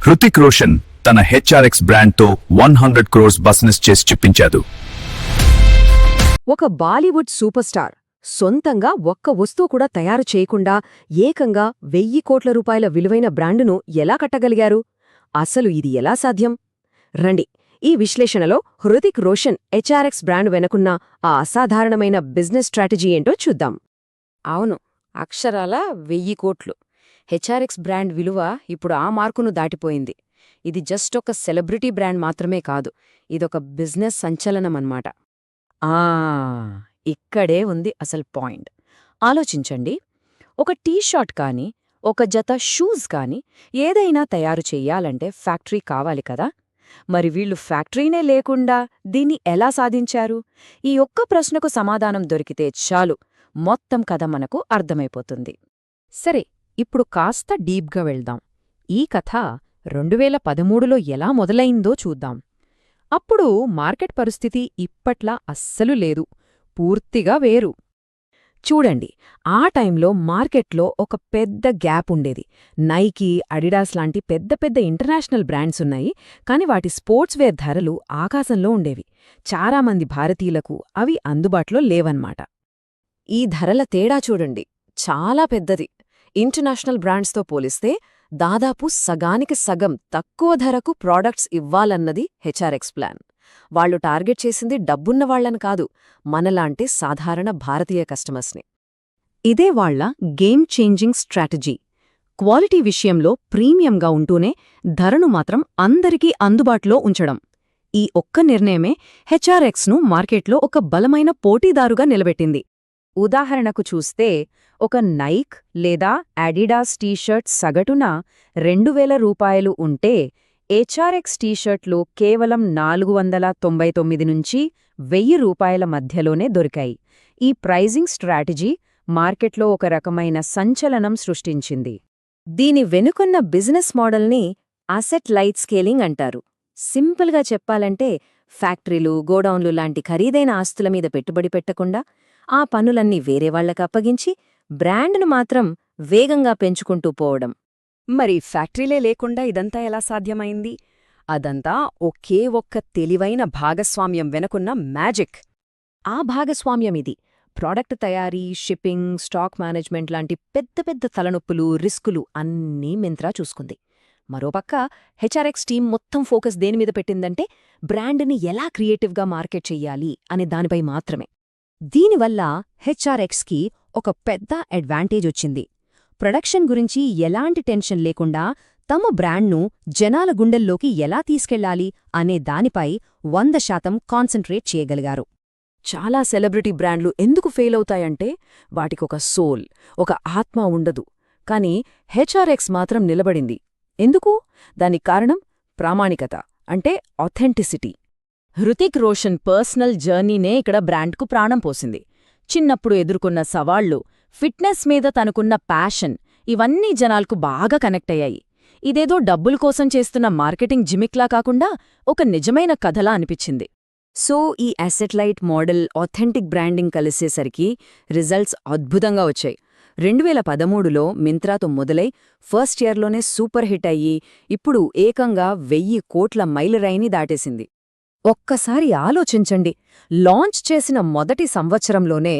హృతిక్ రోషన్ తన HRX బ్రాండ్తో 100 crores business చేసి చూపించాడు. ఒక బాలీవుడ్ సూపర్ స్టార్ సొంతంగా ఒక్క వస్తువు కూడా తయారు చేయకుండా ఏకంగా 1000 కోట్ల రూపాయల విలువైన బ్రాండును ఎలా కట్టగలిగారు? అసలు ఇది ఎలా సాధ్యం? రండి, ఈ విశ్లేషణలో హృతిక్ రోషన్ హెచ్ఆర్ఎక్స్ బ్రాండ్ వెనుకున్న ఆ అసాధారణమైన బిజినెస్ స్ట్రాటజీ ఏంటో చూద్దాం. అవును, అక్షరాల 1000 కోట్లు. హెచ్ఆర్ఎక్స్ బ్రాండ్ విలువ ఇప్పుడు ఆ మార్కును దాటిపోయింది. ఇది జస్ట్ ఒక సెలబ్రిటీ బ్రాండ్ మాత్రమే కాదు, ఇదొక బిజినెస్ సంచలనమన్నమాట. ఇక్కడే ఉంది అసలు పాయింట్. ఆలోచించండి, ఒక టీ-షర్ట్ కానీ, ఒక జత షూస్ కానీ ఏదైనా తయారు చెయ్యాలంటే ఫ్యాక్టరీ కావాలి కదా. మరి వీళ్ళు ఫ్యాక్టరీనే లేకుండా దీన్ని ఎలా సాధించారు? ఈ ఒక్క ప్రశ్నకు సమాధానం దొరికితే చాలు, మొత్తం కథ మనకు అర్థమైపోతుంది. సరే, ఇప్పుడు కాస్త డీప్గా వెళ్దాం. ఈ కథ 2013లో ఎలా మొదలైందో చూద్దాం. అప్పుడు మార్కెట్ పరిస్థితి ఇప్పట్లా అస్సలు లేదు, పూర్తిగా వేరు. చూడండి, ఆ టైంలో మార్కెట్లో ఒక పెద్ద గ్యాప్ ఉండేది. నైకీ, అడిడాస్ లాంటి పెద్ద పెద్ద ఇంటర్నేషనల్ బ్రాండ్స్ ఉన్నాయి, కాని వాటి స్పోర్ట్స్ వేర్ ధరలు ఆకాశంలో ఉండేవి. చాలామంది భారతీయులకు అవి అందుబాటులో లేవన్నమాట. ఈ ధరల తేడా చూడండి, చాలా పెద్దది. ఇంటర్నేషనల్ బ్రాండ్స్తో పోలిస్తే దాదాపు సగానికి సగం తక్కువ ధరకు ప్రోడక్ట్స్ ఇవ్వాలన్నది హెచ్ఆర్ఎక్స్ ప్లాన్. వాళ్లు టార్గెట్ చేసింది డబ్బున్నవాళ్లను కాదు, మనలాంటి సాధారణ భారతీయ కస్టమర్స్ని. ఇదే వాళ్ల గేమ్ చేంజింగ్ స్ట్రాటజీ. క్వాలిటీ విషయంలో ప్రీమియంగా ఉంటూనే ధరను మాత్రం అందరికీ అందుబాటులో ఉంచడం. ఈ ఒక్క నిర్ణయమే హెచ్ఆర్ఎక్స్ను మార్కెట్లో ఒక బలమైన పోటీదారుగా నిలబెట్టింది. ఉదాహరణకు చూస్తే, ఒక నైక్ లేదా అడిడాస్ టీషర్ట్ సగటున 2000 రూపాయలు ఉంటే హెచ్ఆర్ఎక్స్ టీషర్ట్లు కేవలం 499 నుంచి 1000 రూపాయల మధ్యలోనే దొరికాయి. ఈ ప్రైజింగ్ స్ట్రాటజీ మార్కెట్లో ఒక రకమైన సంచలనం సృష్టించింది. దీని వెనుకున్న బిజినెస్ మోడల్ని అసెట్ లైట్ స్కేలింగ్ అంటారు. సింపుల్గా చెప్పాలంటే, ఫ్యాక్టరీలు, గోడౌన్లు లాంటి ఖరీదైన ఆస్తుల మీద పెట్టుబడి పెట్టకుండా ఆ పనులన్నీ వేరేవాళ్లకప్పగించి బ్రాండ్ను మాత్రం వేగంగా పెంచుకుంటూ పోవడం. మరి ఫ్యాక్టరీలే లేకుండా ఇదంతా ఎలా సాధ్యమైంది? అదంతా ఒకే ఒక్క తెలివైన భాగస్వామ్యం వెనుకున్న మ్యాజిక్. ఆ భాగస్వామ్యమిది. ప్రోడక్ట్ తయారీ, షిప్పింగ్, స్టాక్ మేనేజ్మెంట్ లాంటి పెద్ద పెద్ద తలనొప్పులు, రిస్కులు అన్నీ మింత్రా చూసుకుంది. మరోపక్క హెచ్ఆర్ఎక్స్ టీం మొత్తం ఫోకస్ దేనిమీద పెట్టిందంటే, బ్రాండ్ని ఎలా క్రియేటివ్గా మార్కెట్ చెయ్యాలి అనే దానిపై మాత్రమే. దీనివల్ల హెచ్ఆర్ఎక్స్కి ఒక పెద్ద అడ్వాంటేజ్ వచ్చింది. ప్రొడక్షన్ గురించి ఎలాంటి టెన్షన్ లేకుండా తమ బ్రాండ్ను జనాల గుండెల్లోకి ఎలా తీసుకెళ్లాలి అనే దానిపై 100% కాన్సంట్రేట్ చేయగలిగారు. చాలా సెలబ్రిటీ బ్రాండ్లు ఎందుకు ఫెయిల్ అవుతాయంటే, వాటికొక సోల్, ఒక ఆత్మ ఉండదు. కాని హెచ్ఆర్ఎక్స్ మాత్రం నిలబడింది. ఎందుకు? దానికి కారణం ప్రామాణికత, అంటే ఆథెంటిసిటీ. హృతిక్ రోషన్ పర్సనల్ జర్నీనే ఇక్కడ బ్రాండ్కు ప్రాణం పోసింది. చిన్నప్పుడు ఎదుర్కొన్న సవాళ్లు, ఫిట్నెస్ మీద తనకున్న ప్యాషన్, ఇవన్నీ జనాల్కు బాగా కనెక్ట్ అయ్యాయి. ఇదేదో డబ్బుల కోసం చేస్తున్న మార్కెటింగ్ జిమిక్లా కాకుండా ఒక నిజమైన కథలా అనిపించింది. సో ఈ asset light model, authentic branding కలిసేసరికి రిజల్ట్స్ అద్భుతంగా వచ్చాయి. 2013లో మింత్రాతో మొదలై ఫస్ట్ ఇయర్లోనే సూపర్ హిట్ అయ్యి ఇప్పుడు ఏకంగా 1000 కోట్ల మైలురాయిని దాటేసింది. ఒక్కసారి ఆలోచించండి, లాంచ్ చేసిన మొదటి సంవత్సరంలోనే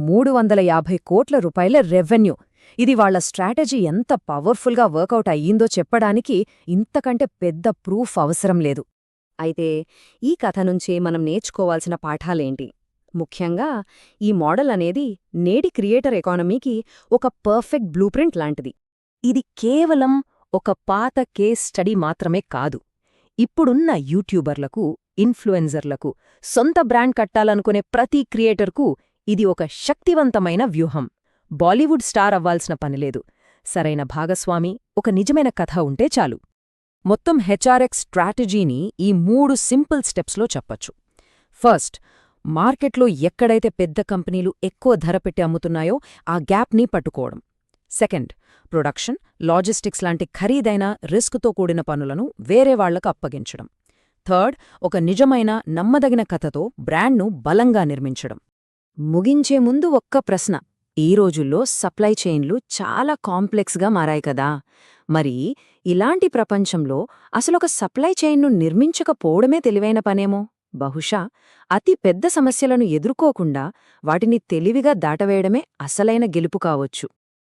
350 కోట్ల రూపాయల రెవెన్యూ. ఇది వాళ్ల స్ట్రాటజీ ఎంత పవర్ఫుల్గా వర్కౌట్ అయ్యిందో చెప్పడానికి ఇంతకంటే పెద్ద ప్రూఫ్ అవసరం లేదు. అయితే ఈ కథ నుంచే మనం నేర్చుకోవాల్సిన పాఠాలేంటి? ముఖ్యంగా ఈ మోడల్ అనేది నేటి క్రియేటర్ ఎకానమీకి ఒక పర్ఫెక్ట్ బ్లూప్రింట్ లాంటిది. ఇది కేవలం ఒక పాత కేస్ స్టడీ మాత్రమే కాదు. ఇప్పుడున్న యూట్యూబర్లకు, ఇన్ఫ్లుయెన్సర్లకు, సొంత బ్రాండ్ కట్టాలనుకునే ప్రతి క్రియేటర్కు ఇది ఒక శక్తివంతమైన వ్యూహం. బాలీవుడ్ స్టార్ అవ్వాల్సిన పనిలేదు. సరైన భాగస్వామి, ఒక నిజమైన కథ ఉంటే చాలు. మొత్తం హెచ్ఆర్ఎక్స్ స్ట్రాటజీని ఈ 3 సింపుల్ స్టెప్స్లో చెప్పచ్చు. ఫస్ట్, మార్కెట్లో ఎక్కడైతే పెద్ద కంపెనీలు ఎక్కువ ధర పెట్టి అమ్ముతున్నాయో ఆ గ్యాప్ని పట్టుకోవడం. సెకండ్, ప్రొడక్షన్, లాజిస్టిక్స్ లాంటి ఖరీదైన రిస్క్తో కూడిన పనులను వేరే వాళ్లకు అప్పగించడం. థర్డ్, ఒక నిజమైన నమ్మదగిన కథతో బ్రాండ్ను బలంగా నిర్మించడం. ముగించే ముందు ఒక్క ప్రశ్న, ఈ రోజుల్లో సప్లై చైన్లు చాలా కాంప్లెక్స్గా మారాయి కదా. మరి ఇలాంటి ప్రపంచంలో అసలొక సప్లై చైన్ను నిర్మించకపోవడమే తెలివైన పనేమో. బహుశా అతి పెద్ద సమస్యలను ఎదుర్కోకుండా వాటిని తెలివిగా దాటవేయడమే అసలైన గెలుపు కావచ్చు.